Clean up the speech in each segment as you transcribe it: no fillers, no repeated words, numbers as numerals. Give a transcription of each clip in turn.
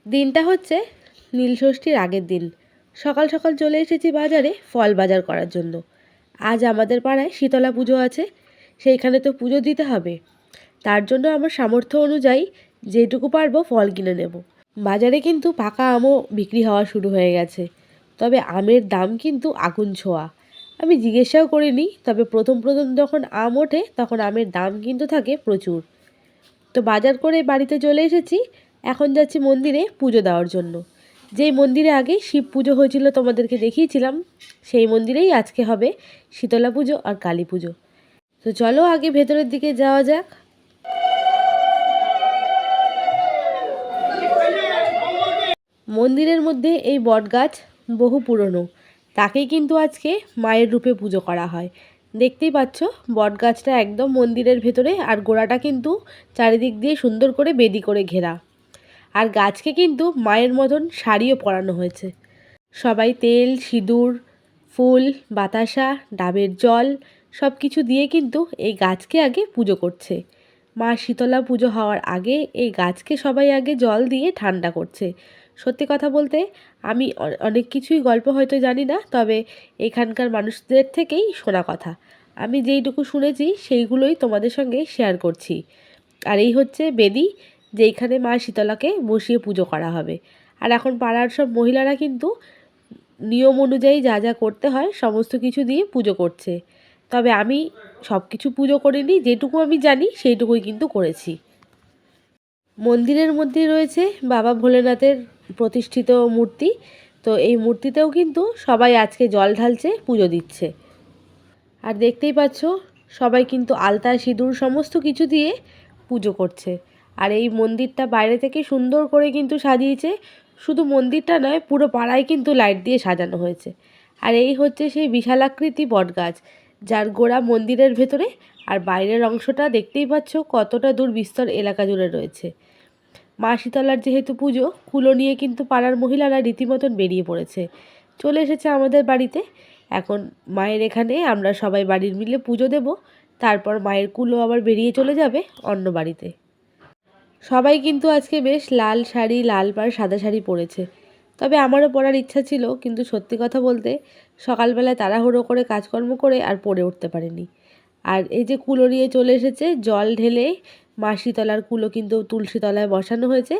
দিনটা হচ্ছে নীলষষ্ঠীর আগের দিন। সকাল সকাল চলে এসেছি বাজারে ফল বাজার করার জন্য। আজ আমাদের পাড়ায় শীতলা পুজো আছে, সেইখানে তো পুজো দিতে হবে। তার জন্য আমার সামর্থ্য অনুযায়ী যেটুকু পারবো ফল কিনে নেব। বাজারে কিন্তু পাকা আমও বিক্রি হওয়া শুরু হয়ে গেছে, তবে আমের দাম কিন্তু আগুন ছোঁয়া। আমি জিজ্ঞাসাও করিনি, তবে প্রথম প্রথম যখন আম ওঠে তখন আমের দাম কিন্তু থাকে প্রচুর। তো বাজার করে বাড়িতে চলে এসেছি। এখন যাচ্ছি মন্দিরে পুজো দেওয়ার জন্য। যেই মন্দিরে আগে শিব পুজো হয়েছিল তোমাদেরকে দেখিয়েছিলাম, সেই মন্দিরেই আজকে হবে শীতলা পুজো আর কালী পুজো। তো চলো আগে ভেতরের দিকে যাওয়া যাক। মন্দিরের মধ্যে এই বটগাছ বহু পুরনো, তাকেই কিন্তু আজকে মায়ের রূপে পুজো করা হয়। দেখতেই পাচ্ছ বটগাছটা একদম মন্দিরের ভেতরে, আর গোড়াটা কিন্তু চারিদিক দিয়ে সুন্দর করে বেদি করে ঘেরা। আর গাছকে কিন্তু মায়ের মতন শাড়িও পরানো হয়েছে। সবাই তেল, সিঁদুর, ফুল, বাতাসা, ডাবের জল সব কিছু দিয়ে কিন্তু এই গাছকে আগে পুজো করছে। মা শীতলা পুজো হওয়ার আগে এই গাছকে সবাই আগে জল দিয়ে ঠান্ডা করছে। সত্যি কথা বলতে আমি অনেক কিছুই গল্প হয়তো জানি না, তবে এখানকার মানুষদের থেকেই শোনা কথা। আমি যেইটুকু শুনেছি সেইগুলোই তোমাদের সঙ্গে শেয়ার করছি। আর এই হচ্ছে বেদি, যেইখানে মা শীতলাকে বসিয়ে পুজো করা হবে। আর এখন পাড়ার সব মহিলারা কিন্তু নিয়ম অনুযায়ী যা যা করতে হয় সমস্ত কিছু দিয়ে পুজো করছে। তবে আমি সব কিছু পুজো করিনি, যেটুকু আমি জানি সেইটুকুই কিন্তু করেছি। মন্দিরের মধ্যে রয়েছে বাবা ভোলেনাথের প্রতিষ্ঠিত মূর্তি। তো এই মূর্তিতেও কিন্তু সবাই আজকে জল ঢালছে, পুজো দিচ্ছে। আর দেখতেই পাচ্ছ সবাই কিন্তু আলতা, সিঁদুর সমস্ত কিছু দিয়ে পুজো করছে। আর এই মন্দিরটা বাইরে থেকে সুন্দর করে কিন্তু সাজিয়েছে। শুধু মন্দিরটা নয়, পুরো পাড়ায় কিন্তু লাইট দিয়ে সাজানো হয়েছে। আর এই হচ্ছে সেই বিশালাকৃতি বটগাছ, যার গোড়া মন্দিরের ভেতরে, আর বাইরের অংশটা দেখতেই পাচ্ছ কতটা দূর বিস্তর এলাকা জুড়ে রয়েছে। মা শীতলার যেহেতু পুজো, কুলো নিয়ে কিন্তু পাড়ার মহিলারা রীতিমতন বেরিয়ে পড়েছে, চলে এসেছে আমাদের বাড়িতে। এখন মায়ের এখানে আমরা সবাই বাড়ির মিলে পুজো দেব, তারপর মায়ের কুলো আবার বেরিয়ে চলে যাবে অন্য বাড়িতে। সবাই কিন্তু আজকে বেশ লাল শাড়ি, লাল পাড় সাদা শাড়ি পরেছে। তবে আমারও পরার ইচ্ছা ছিল, কিন্তু সত্যি কথা বলতে সকালবেলায় তাড়াহুড়ো করে কাজকর্ম করে আর পরে উঠতে পারিনি। আর এই যে কুলো নিয়ে চলে এসেছে, জল ঢেলে মা শীতলার কুলো কিন্তু তুলসী তলায় বসানো হয়েছে।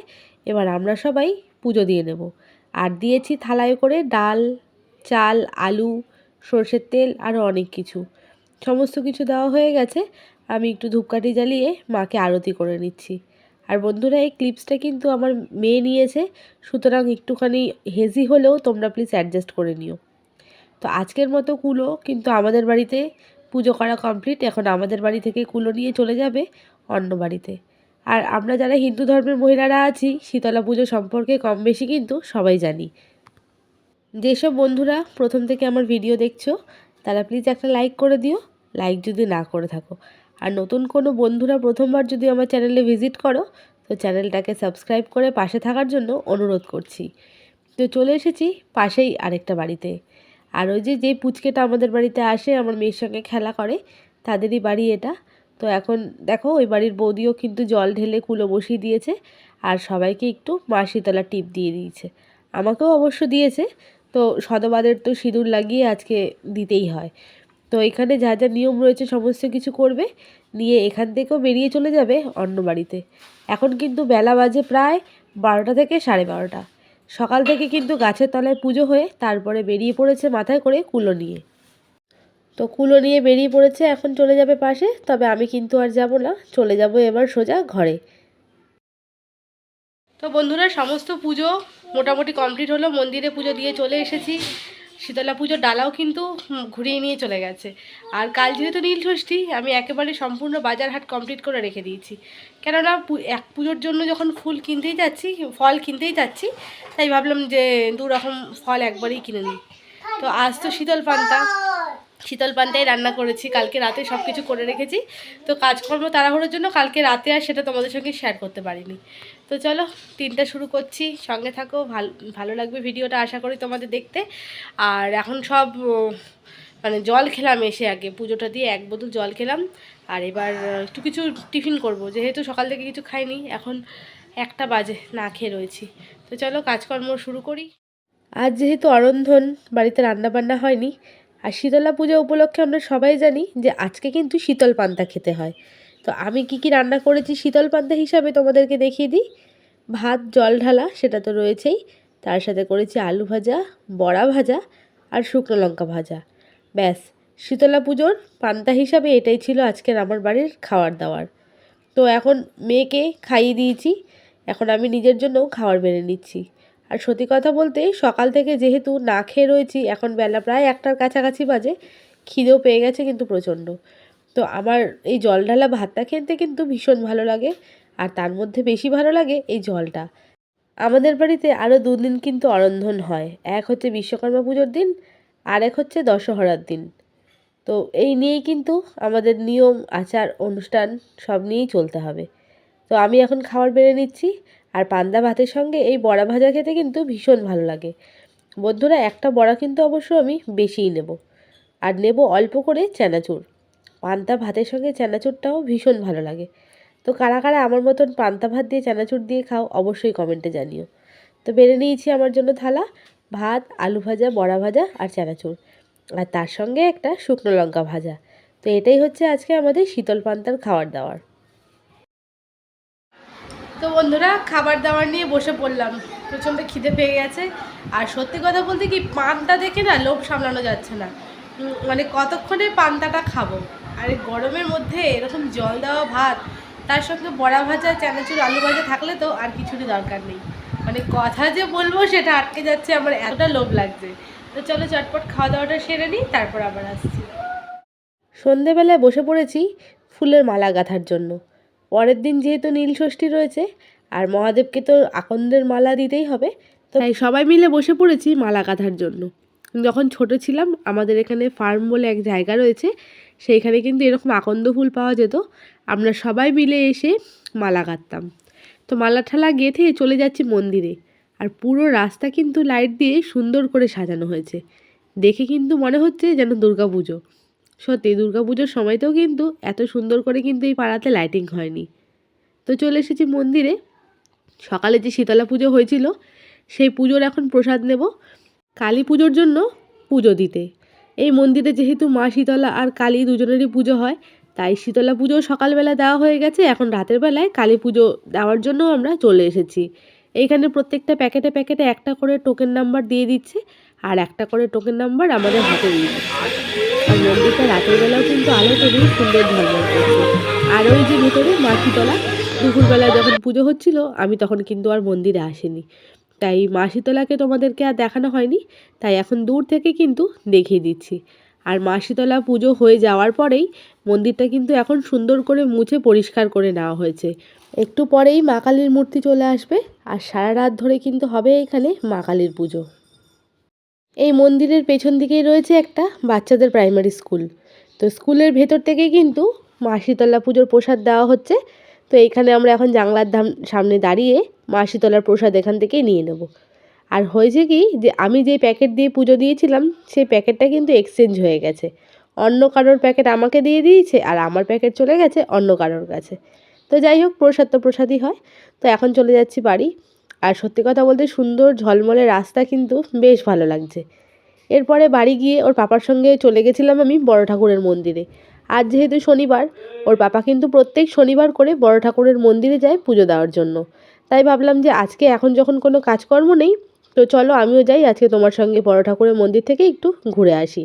এবার আমরা সবাই পুজো দিয়ে নেব। আর দিয়েছি থালায় করে ডাল, চাল, আলু, সর্ষের তেল, আরও অনেক কিছু। সমস্ত কিছু দেওয়া হয়ে গেছে। আমি একটু ধূপকাঠি জ্বালিয়ে মাকে আরতি করে নিচ্ছি। আর বন্ধুরা, এই ক্লিপসটা কিন্তু আমার মেয়ে নিয়েছে, সুতরাং একটুখানি হেজি হলেও তোমরা প্লিজ অ্যাডজাস্ট করে নিও। তো আজকের মতো কুলো কিন্তু আমাদের বাড়িতে পুজো করা কমপ্লিট। এখন আমাদের বাড়ি থেকে কুলো নিয়ে চলে যাবে অন্য বাড়িতে। আর আমরা যারা হিন্দু ধর্মের মহিলারা আছি, শীতলা পুজো সম্পর্কে কম বেশি কিন্তু সবাই জানি। যেসব বন্ধুরা প্রথম থেকে আমার ভিডিও দেখছো তারা প্লিজ একটা লাইক করে দিও, লাইক যদি না করে থাকো। আর নতুন কোনো বন্ধুরা প্রথমবার যদি আমার চ্যানেলে ভিজিট করো, তো চ্যানেলটাকে সাবস্ক্রাইব করে পাশে থাকার জন্য অনুরোধ করছি। তো চলে এসেছি পাশেই আরেকটা বাড়িতে। আর ওই যে পুচকেটা আমাদের বাড়িতে আসে আমার মেয়ের সঙ্গে খেলা করে, তাদেরই বাড়ি এটা। তো এখন দেখো ওই বাড়ির বৌদিও কিন্তু জল ঢেলে কুলো বসিয়ে দিয়েছে, আর সবাইকে একটু মা শীতলা টিপ দিয়ে দিয়েছে। আমাকেও অবশ্য দিয়েছে। তো শতবাদের তো সিঁদুর লাগিয়ে আজকে দিতেই হয়। তো এখানে যা যা নিয়ম রয়েছে সমস্ত কিছু করবে, নিয়ে এখান থেকেও বেরিয়ে চলে যাবে অন্য বাড়িতে। এখন কিন্তু বেলা বাজে প্রায় 12টা থেকে 12:30। সকাল থেকে কিন্তু গাছের তলায় পুজো হয়ে তারপরে বেরিয়ে পড়েছে মাথায় করে কুলো নিয়ে। তো কুলো নিয়ে বেরিয়ে পড়েছে, এখন চলে যাবে পাশে। তবে আমি কিন্তু আর যাব না, চলে যাব এবার সোজা ঘরে। তো বন্ধুরা, সমস্ত পুজো মোটামুটি কমপ্লিট হলো। মন্দিরে পুজো দিয়ে চলে এসেছি। শীতলা পুজোর ডালাও কিন্তু ঘুরিয়ে নিয়ে চলে গেছে। আর কাল যেহেতু নীলষষ্ঠী, আমি একেবারে সম্পূর্ণ বাজার হাট কমপ্লিট করে রেখে দিয়েছি। কেননা এক পুজোর জন্য যখন ফল কিনতেই যাচ্ছি, তাই ভাবলাম যে 2 রকম ফল একবারেই কিনে নিই। তো আজ তো শীতল পান্তাই রান্না করেছি, কালকে রাতে সব কিছু করে রেখেছি। তো কাজকর্ম তাড়াহুড়োর জন্য কালকে রাতে আর সেটা তোমাদের সঙ্গে শেয়ার করতে পারিনি। তো চলো দিনটা শুরু করছি, সঙ্গে থাকো। ভালো লাগবে ভিডিওটা আশা করি তোমাদের দেখতে। আর এখন সব মানে জল খেলাম, এসে আগে পুজোটা দিয়ে 1 বোতল জল খেলাম। আর এবার একটু কিছু টিফিন করব, যেহেতু সকাল থেকে কিছু খাইনি। এখন 1টা বাজে, না খেয়ে রয়েছি। তো চলো কাজকর্ম শুরু করি। আজ যেহেতু অরন্ধন, বাড়িতে রান্নাবান্না হয়নি, আর শীতলা পূজা উপলক্ষে আমরা সবাই জানি যে আজকে কিন্তু শীতল পান্তা খেতে হয়। তো আমি কি কি রান্না করেছি শীতল পান্তা হিসাবে তোমাদেরকে দেখিয়ে দিই। ভাত জল ঢালা সেটা তো রয়েছেই, তার সাথে করেছি আলু ভাজা, বড়া ভাজা আর শুকনো লঙ্কা ভাজা। ব্যাস, শীতলা পুজোর পান্তা হিসাবে এটাই ছিল আজকের আমার বাড়ির খাওয়ার দাওয়ার। তো এখন মেয়েকে খাইয়ে দিয়েছি, এখন আমি নিজের জন্যও খাবার বেড়ে নিচ্ছি। আর সত্যি কথা বলতে সকাল থেকে যেহেতু না খেয়ে রয়েছি, এখন বেলা প্রায় 1টার কাছাকাছি বাজে, খিদেও পেয়ে গেছে কিন্তু প্রচণ্ড। তো আমার এই জল ঢালা ভাতটা খেতে কিন্তু ভীষণ ভালো লাগে, আর তার মধ্যে বেশি ভালো লাগে এই জলটা। আমাদের বাড়িতে আরও 2 দিন কিন্তু অরন্ধন হয়, এক হচ্ছে বিশ্বকর্মা পুজোর দিন, আর এক হচ্ছে দশহরার দিন। তো এই নিয়েই কিন্তু আমাদের নিয়ম আচার অনুষ্ঠান সব নিয়েই চলতে হবে। তো আমি এখন খাবার বেড়ে নিচ্ছি, আর পান্তা ভাতের সঙ্গে এই বড়া ভাজা খেতে কিন্তু ভীষণ ভালো লাগে। বন্ধুরা, একটা বড়া কিন্তু অবশ্য আমি বেশিই নেব, আর নেব অল্প করে চানাচুর। পান্তা ভাতের সঙ্গে চানাচুরটাও ভীষণ ভালো লাগে। তো কারা কারা আমার মতন পান্তা ভাত দিয়ে চানাচুর দিয়ে খাও অবশ্যই কমেন্টে জানিও। তো বেড়ে নিয়েছি আমার জন্য থালা, ভাত, আলু ভাজা, বড়া ভাজা আর চানাচুর, আর তার সঙ্গে একটা শুকনো লঙ্কা ভাজা। তো এটাই হচ্ছে আজকে আমাদের শীতল পান্তার খাবার দাবার। তো বন্ধুরা, খাবার দাবার নিয়ে বসে পড়লাম, প্রচণ্ড খিদে পেয়ে গেছে। আর সত্যি কথা বলতে কি, পান্তা দেখে না লোভ সামলানো যাচ্ছে না, মানে কতক্ষণে পান্তাটা খাবো। আর এই গরমের মধ্যে এরকম জল দেওয়া ভাত, তার সঙ্গে বড়া ভাজা, চানাচুর, আলু ভাজা থাকলে তো আর কিছুরই দরকার নেই। মানে কথা যে বলবো সেটা আটকে যাচ্ছে, আমার এতটা লোভ লাগছে। তো চলো চটপট খাওয়া দাওয়াটা সেরে নিই, তারপর আবার আসছি। সন্ধেবেলায় বসে পড়েছি ফুলের মালা গাঁথার জন্য। পরের দিন যেহেতু নীলষষ্ঠী রয়েছে, আর মহাদেবকে তো আকন্দের মালা দিতেই হবে, তো তাই সবাই মিলে বসে পড়েছি মালা গাঁথার জন্য। যখন ছোট ছিলাম, আমাদের এখানে ফার্ম বলে এক জায়গা রয়েছে, সেইখানে কিন্তু এরকম আকন্দ ফুল পাওয়া যেত। আমরা সবাই মিলে এসে মালা গাঁথতাম। তো মালা ঠালা গেঁথে চলে যাচ্ছি মন্দিরে, আর পুরো রাস্তা কিন্তু লাইট দিয়ে সুন্দর করে সাজানো হয়েছে। দেখে কিন্তু মনে হচ্ছে যেন দুর্গাপুজো। সত্যি দুর্গাপুজোর সময়তেও কিন্তু এত সুন্দর করে কিন্তু এই পাড়াতে লাইটিং হয়নি। তো চলে এসেছি মন্দিরে। সকালে যে শীতলা পুজো হয়েছিল, সেই পুজোর এখন প্রসাদ নেব কালী পুজোর জন্য পুজো দিতে। এই মন্দিরে যেহেতু মা শীতলা আর কালী দুজনেরই পুজো হয়, তাই শীতলা পুজো সকালবেলা দেওয়া হয়ে গেছে, এখন রাতের বেলায় কালী পুজো দেওয়ার জন্য আমরা চলে এসেছি। এইখানে প্রত্যেকটা প্যাকেটে প্যাকেটে একটা করে টোকেন নাম্বার দিয়ে দিচ্ছে, আর একটা করে টোকেন নাম্বার আমাদের হাতে দিয়ে দিচ্ছে। আর মন্দিরটা রাতের বেলাও কিন্তু আলো খুবই সুন্দর ঝলমল করছে। আর ওই যে ভেতরে মা শীতলা, দুপুরবেলা যখন পুজো হচ্ছিল আমি তখন কিন্তু আর মন্দিরে আসিনি, তাই মা শীতলাকে তোমাদেরকে আর দেখানো হয়নি, তাই এখন দূর থেকে কিন্তু দেখিয়ে দিচ্ছি। আর মা শীতলা পুজো হয়ে যাওয়ার পরেই মন্দিরটা কিন্তু এখন সুন্দর করে মুছে পরিষ্কার করে নেওয়া হয়েছে। একটু পরেই মা কালীর মূর্তি চলে আসবে, আর সারা রাত ধরে কিন্তু হবে এখানে মা কালীর পুজো। এই মন্দিরের পেছন দিকেই রয়েছে একটা বাচ্চাদের প্রাইমারি স্কুল। তো স্কুলের ভেতর থেকেই কিন্তু মা শীতলা পুজোর প্রসাদ দেওয়া হচ্ছে। তো এইখানে আমরা এখন জানলার সামনে দাঁড়িয়ে মা শীতলার প্রসাদ এখান থেকেই নিয়ে নেব। আর হয়েছে কি, যে আমি যে প্যাকেট দিয়ে পুজো দিয়েছিলাম সেই প্যাকেটটা কিন্তু এক্সচেঞ্জ হয়ে গেছে। অন্য কারোর প্যাকেট আমাকে দিয়ে দিয়েছে, আর আমার প্যাকেট চলে গেছে অন্য কারোর কাছে। তো যাই হোক, প্রসাদ তো প্রসাদই হয়। তো এখন চলে যাচ্ছি বাড়ি। আর সত্যি কথা বলতে সুন্দর ঝলমলে রাস্তা কিন্তু বেশ ভালো লাগছে। এরপরে বাড়ি গিয়ে ওর পাপার সঙ্গে চলে গেছিলাম আমি বড় ঠাকুরের মন্দিরে। আজ যেহেতু শনিবার, ওর পাপা কিন্তু প্রত্যেক শনিবার করে বড় ঠাকুরের মন্দিরে যায় পুজো দেওয়ার জন্য। তাই ভাবলাম যে আজকে এখন যখন কোনো কাজকর্ম নেই, তো চলো আমিও যাই আজকে তোমার সঙ্গে বড় ঠাকুরের মন্দির থেকে একটু ঘুরে আসি।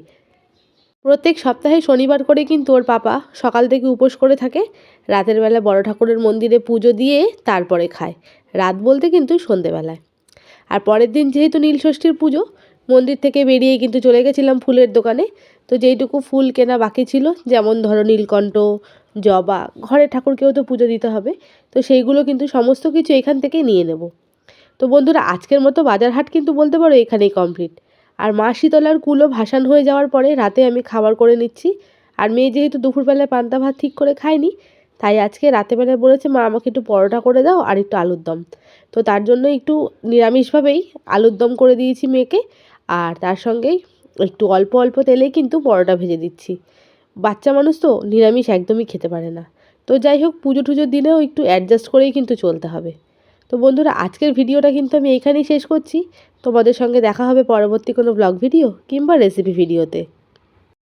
প্রত্যেক সপ্তাহে শনিবার করে কিন্তু ওর পাপা সকাল থেকে উপোস করে থাকে, রাতের বেলা বড় ঠাকুরের মন্দিরে পুজো দিয়ে তারপরে খায়। রাত বলতে কিন্তু সন্ধেবেলায়। আর পরের দিন যেহেতু নীলষষ্ঠীর পুজো, মন্দির থেকে বেরিয়ে কিন্তু চলে গেছিলাম ফুলের দোকানে। তো যেইটুকু ফুল কেনা বাকি ছিল, যেমন ধরো নীলকণ্ঠ, জবা, ঘরে ঠাকুরকেও তো পুজো দিতে হবে, তো সেইগুলো কিন্তু সমস্ত কিছু এখান থেকে নিয়ে নেব। তো বন্ধুরা, আজকের মতো বাজার হাট কিন্তু বলতে পারো এখানেই কমপ্লিট। আর মা শীতলার কুলো ভাসান হয়ে যাওয়ার পরে রাতে আমি খাবার করে নিচ্ছি। আর মেয়ে যেহেতু দুপুরবেলায় পান্তা ভাত ঠিক করে খায়নি, তাই আজকে রাতেবেলায় বলেছে মা আমাকে একটু পরোটা করে দাও আর একটু আলুর দম। তো তার জন্য একটু নিরামিষভাবেই আলুর দম করে দিয়েছি মেয়েকে, আর তার সঙ্গেই একটু অল্প অল্প তেলেই কিন্তু পরোটা ভেজে দিচ্ছি। বাচ্চা মানুষ তো নিরামিষ একদমই খেতে পারে না। তো যাই হোক, পুজো টুজোর দিনেও একটু অ্যাডজাস্ট করেই কিন্তু চলতে হবে। তো বন্ধুরা, আজকের ভিডিওটা কিন্তু আমি এইখানেই শেষ করছি। তোমাদের সঙ্গে দেখা হবে পরবর্তী কোনো ব্লগ ভিডিও কিংবা রেসিপি ভিডিওতে।